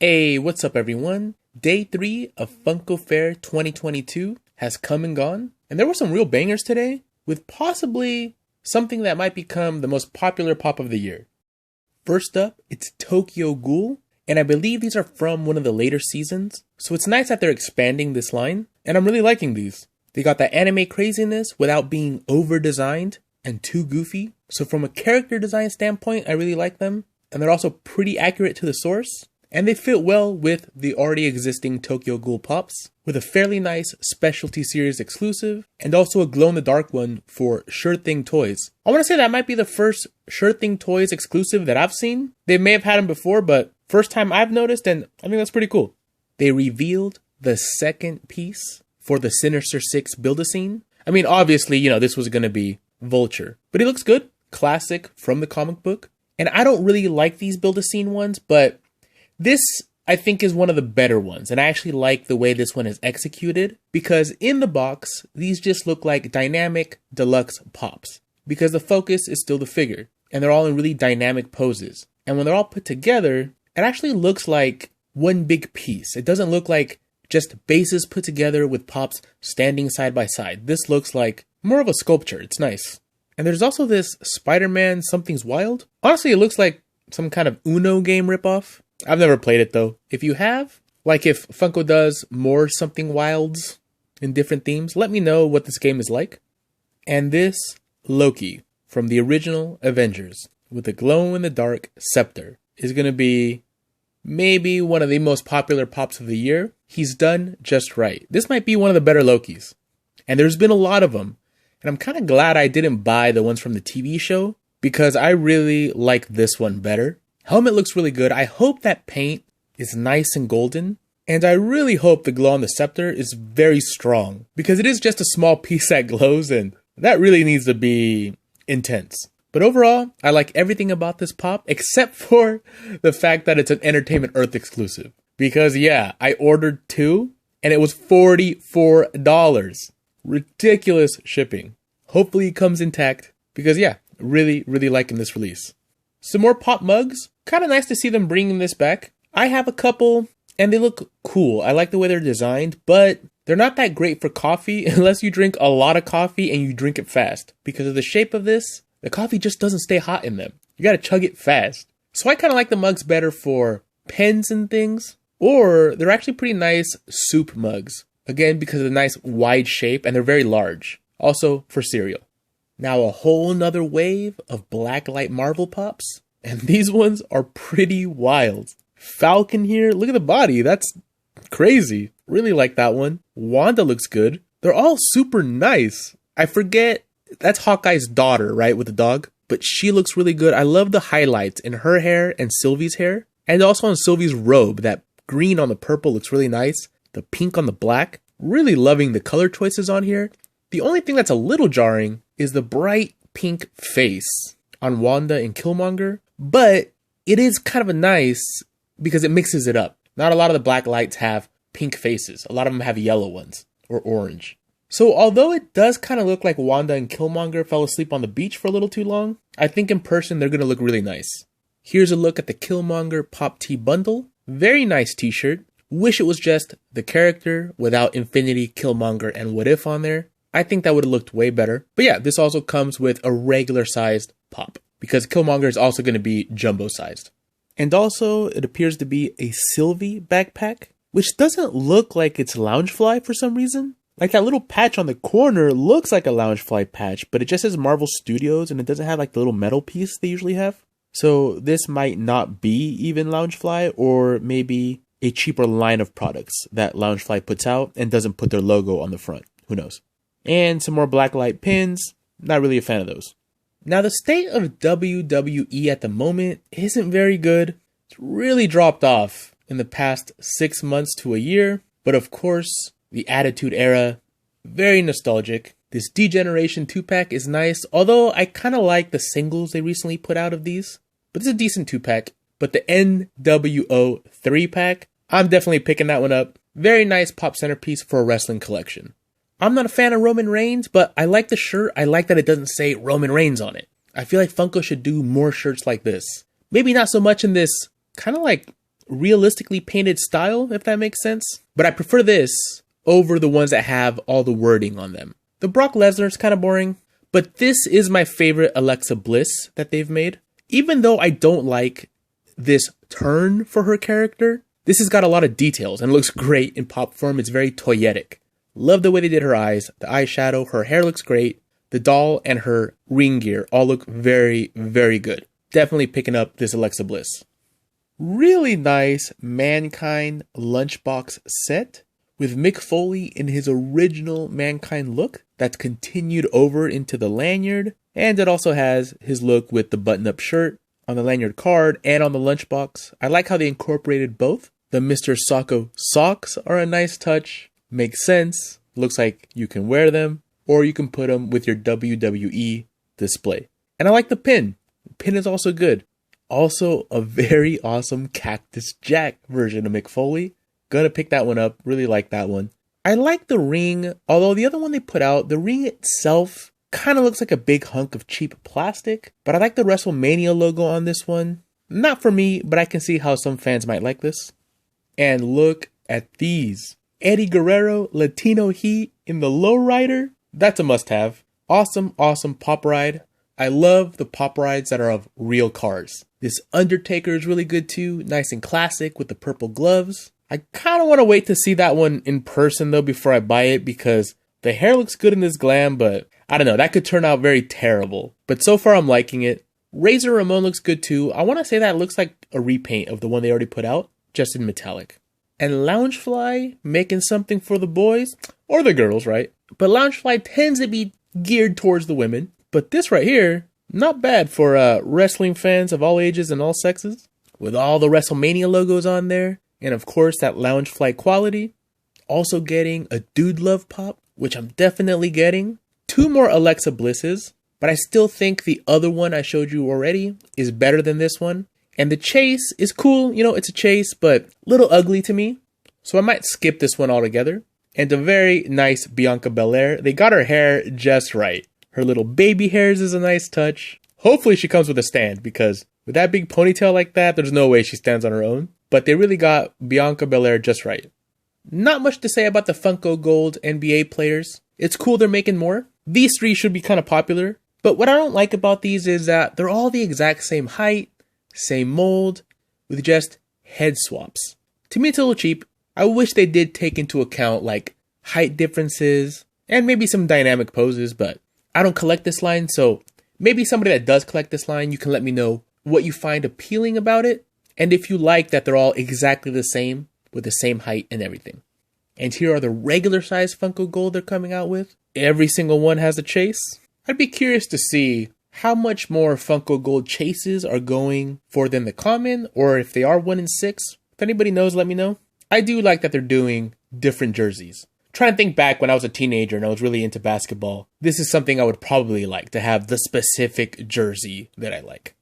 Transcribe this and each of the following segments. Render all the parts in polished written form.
Hey, what's up everyone? Day 3 of Funko Fair 2022 has come and gone, and there were some real bangers today, with possibly something that might become the most popular pop of the year. First up, it's Tokyo Ghoul, and I believe these are from one of the later seasons, so it's nice that they're expanding this line, and I'm really liking these. They got that anime craziness without being over-designed and too goofy, so from a character design standpoint, I really like them, and they're also pretty accurate to the source. And they fit well with the already existing Tokyo Ghoul Pops, with a fairly nice specialty series exclusive, and also a glow-in-the-dark one for Sure Thing Toys. I want to say that might be the first Sure Thing Toys exclusive that I've seen. They may have had them before, but first time I've noticed, and I think that's pretty cool. They revealed the second piece for the Sinister Six Build-A-Scene. I mean, obviously, this was going to be Vulture, but he looks good. Classic from the comic book. And I don't really like these Build-A-Scene ones, but this, I think, is one of the better ones, and I actually like the way this one is executed, because in the box, these just look like dynamic deluxe pops, because the focus is still the figure, and they're all in really dynamic poses. And when they're all put together, it actually looks like one big piece. It doesn't look like just bases put together with pops standing side by side. This looks like more of a sculpture. It's nice. And there's also this Spider-Man Something's Wild. Honestly, it looks like some kind of Uno game ripoff. I've never played it though. If you have, like if Funko does more Something Wilds in different themes, let me know what this game is like. And this Loki from the original Avengers with a glow-in-the-dark scepter is going to be maybe one of the most popular pops of the year. He's done just right. This might be one of the better Lokis. And there's been a lot of them. And I'm kind of glad I didn't buy the ones from the TV show, because I really like this one better. Helmet looks really good. I hope that paint is nice and golden. And I really hope the glow on the scepter is very strong, because it is just a small piece that glows, and that really needs to be intense. But overall, I like everything about this pop, except for the fact that it's an Entertainment Earth exclusive. Because yeah, I ordered 2 and it was $44. Ridiculous shipping. Hopefully it comes intact, because yeah, really liking this release. Some more pop mugs. Kind of nice to see them bringing this back. I have a couple, and they look cool. I like the way they're designed, but they're not that great for coffee unless you drink a lot of coffee and you drink it fast. Because of the shape of this, the coffee just doesn't stay hot in them. You gotta chug it fast. So I kind of like the mugs better for pens and things, or they're actually pretty nice soup mugs. Again, because of the nice wide shape, and they're very large. Also for cereal. Now a whole nother wave of blacklight Marvel pops. And these ones are pretty wild. Falcon here, look at the body, that's crazy. Really like that one. Wanda looks good. They're all super nice. I forget, that's Hawkeye's daughter, right, with the dog? But she looks really good. I love the highlights in her hair and Sylvie's hair. And also on Sylvie's robe, that green on the purple looks really nice. The pink on the black. Really loving the color choices on here. The only thing that's a little jarring is the bright pink face on Wanda and Killmonger. But it is kind of a nice, because it mixes it up. Not a lot of the black lights have pink faces. A lot of them have yellow ones or orange. So although it does kind of look like Wanda and Killmonger fell asleep on the beach for a little too long, I think in person they're going to look really nice. Here's a look at the Killmonger Pop Tee bundle. Very nice t-shirt. Wish it was just the character without Infinity, Killmonger, and What If on there. I think that would have looked way better. But yeah, this also comes with a regular sized pop, because Killmonger is also going to be jumbo sized. And also, it appears to be a Sylvie backpack, which doesn't look like it's Loungefly for some reason. Like that little patch on the corner looks like a Loungefly patch, but it just says Marvel Studios and it doesn't have like the little metal piece they usually have. So this might not be even Loungefly, or maybe a cheaper line of products that Loungefly puts out and doesn't put their logo on the front. Who knows? And some more blacklight pins. Not really a fan of those. Now the state of WWE at the moment isn't very good. It's really dropped off in the past 6 months to a year. But of course, the Attitude Era, very nostalgic. This D-Generation 2-pack is nice, although I kind of like the singles they recently put out of these. But it's a decent 2-pack. But the NWO 3-pack, I'm definitely picking that one up. Very nice pop centerpiece for a wrestling collection. I'm not a fan of Roman Reigns, but I like the shirt. I like that it doesn't say Roman Reigns on it. I feel like Funko should do more shirts like this. Maybe not so much in this kind of like realistically painted style, if that makes sense. But I prefer this over the ones that have all the wording on them. The Brock Lesnar is kind of boring, but this is my favorite Alexa Bliss that they've made. Even though I don't like this turn for her character, this has got a lot of details and looks great in pop form. It's very toyetic. Love the way they did her eyes, the eyeshadow, her hair looks great. The doll and her ring gear all look very, very good. Definitely picking up this Alexa Bliss. Really nice Mankind lunchbox set with Mick Foley in his original Mankind look that's continued over into the lanyard. And it also has his look with the button-up shirt on the lanyard card and on the lunchbox. I like how they incorporated both. The Mr. Socko socks are a nice touch. Makes sense. Looks like you can wear them. Or you can put them with your WWE display. And I like the pin. The pin is also good. Also, a very awesome Cactus Jack version of Mick Foley. Gonna pick that one up. Really like that one. I like the ring. Although the other one they put out, the ring itself kind of looks like a big hunk of cheap plastic. But I like the WrestleMania logo on this one. Not for me, but I can see how some fans might like this. And look at these. Eddie Guerrero, Latino Heat in the lowrider. That's a must-have. Awesome, awesome pop ride. I love the pop rides that are of real cars. This Undertaker is really good too. Nice and classic with the purple gloves. I kind of want to wait to see that one in person though before I buy it because the hair looks good in this glam, but I don't know. That could turn out very terrible. But so far I'm liking it. Razor Ramon looks good too. I want to say that looks like a repaint of the one they already put out, just in metallic. And Loungefly making something for the boys or the girls, right? But Loungefly tends to be geared towards the women. But this right here, not bad for wrestling fans of all ages and all sexes. With all the WrestleMania logos on there. And of course, that Loungefly quality. Also getting a Dude Love pop, which I'm definitely getting. 2 more Alexa Blisses. But I still think the other one I showed you already is better than this one. And the chase is cool. You know, it's a chase, but a little ugly to me. So I might skip this one altogether. And a very nice Bianca Belair. They got her hair just right. Her little baby hairs is a nice touch. Hopefully she comes with a stand because with that big ponytail like that, there's no way she stands on her own. But they really got Bianca Belair just right. Not much to say about the Funko Gold NBA players. It's cool they're making more. These 3 should be kind of popular. But what I don't like about these is that they're all the exact same height, same mold, with just head swaps. To me, it's a little cheap. I wish they did take into account like height differences and maybe some dynamic poses, but I don't collect this line, so maybe somebody that does collect this line, you can let me know what you find appealing about it, and if you like that they're all exactly the same, with the same height and everything. And here are the regular size Funko Gold they're coming out with. Every single one has a chase. I'd be curious to see how much more Funko Gold chases are going for than the common, or if they are 1 in 6. If anybody knows, let me know. I do like that they're doing different jerseys. Trying to think back when I was a teenager and I was really into basketball. This is something I would probably like, to have the specific jersey that I like.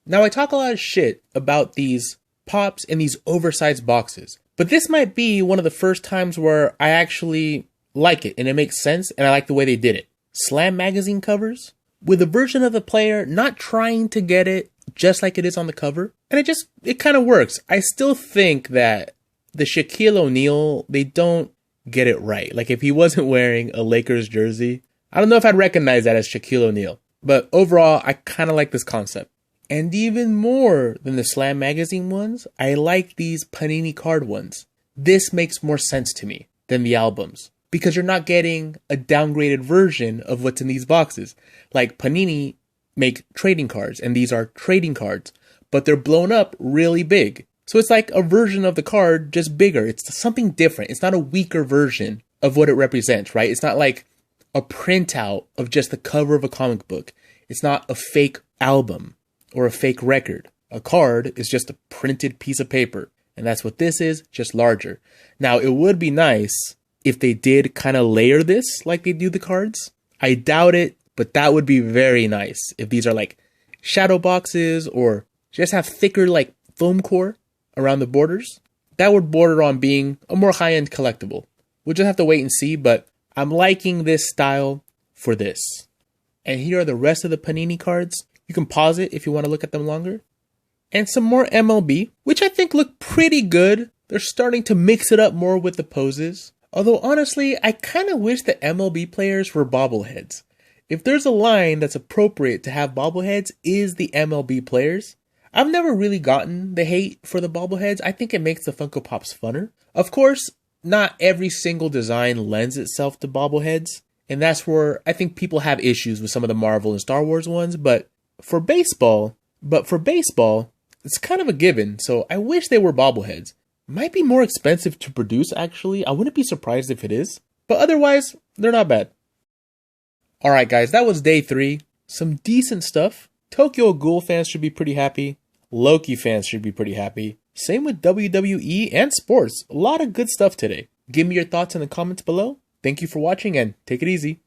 Now I talk a lot of shit about these pops in these oversized boxes. But this might be one of the first times where I actually like it and it makes sense and I like the way they did it. Slam magazine covers with a version of the player not trying to get it just like it is on the cover. And it kind of works. I still think that the Shaquille O'Neal, they don't get it right. Like if he wasn't wearing a Lakers jersey, I don't know if I'd recognize that as Shaquille O'Neal. But overall, I kind of like this concept. And even more than the Slam magazine ones, I like these Panini card ones. This makes more sense to me than the albums. Because you're not getting a downgraded version of what's in these boxes. Like Panini make trading cards, and these are trading cards. But they're blown up really big. So it's like a version of the card, just bigger. It's something different. It's not a weaker version of what it represents, right? It's not like a printout of just the cover of a comic book. It's not a fake album or a fake record. A card is just a printed piece of paper. And that's what this is, just larger. Now, it would be nice if they did kind of layer this like they do the cards. I doubt it, but that would be very nice. If these are like shadow boxes or just have thicker like foam core around the borders, that would border on being a more high-end collectible. We'll just have to wait and see, but I'm liking this style for this. And here are the rest of the Panini cards. You can pause it if you want to look at them longer. and some more MLB, which I think look pretty good. They're starting to mix it up more with the poses. Although honestly, I kind of wish the MLB players were bobbleheads. If there's a line that's appropriate to have bobbleheads, is the MLB players. I've never really gotten the hate for the bobbleheads. I think it makes the Funko Pops funner. Of course, not every single design lends itself to bobbleheads, and that's where I think people have issues with some of the Marvel and Star Wars ones, but for baseball, it's kind of a given, so I wish they were bobbleheads. Might be more expensive to produce, actually. I wouldn't be surprised if it is, but otherwise, they're not bad. Alright guys, that was day 3. Some decent stuff. Tokyo Ghoul fans should be pretty happy. Loki fans should be pretty happy. Same with WWE and sports. A lot of good stuff today. Give me your thoughts in the comments below. Thank you for watching and take it easy.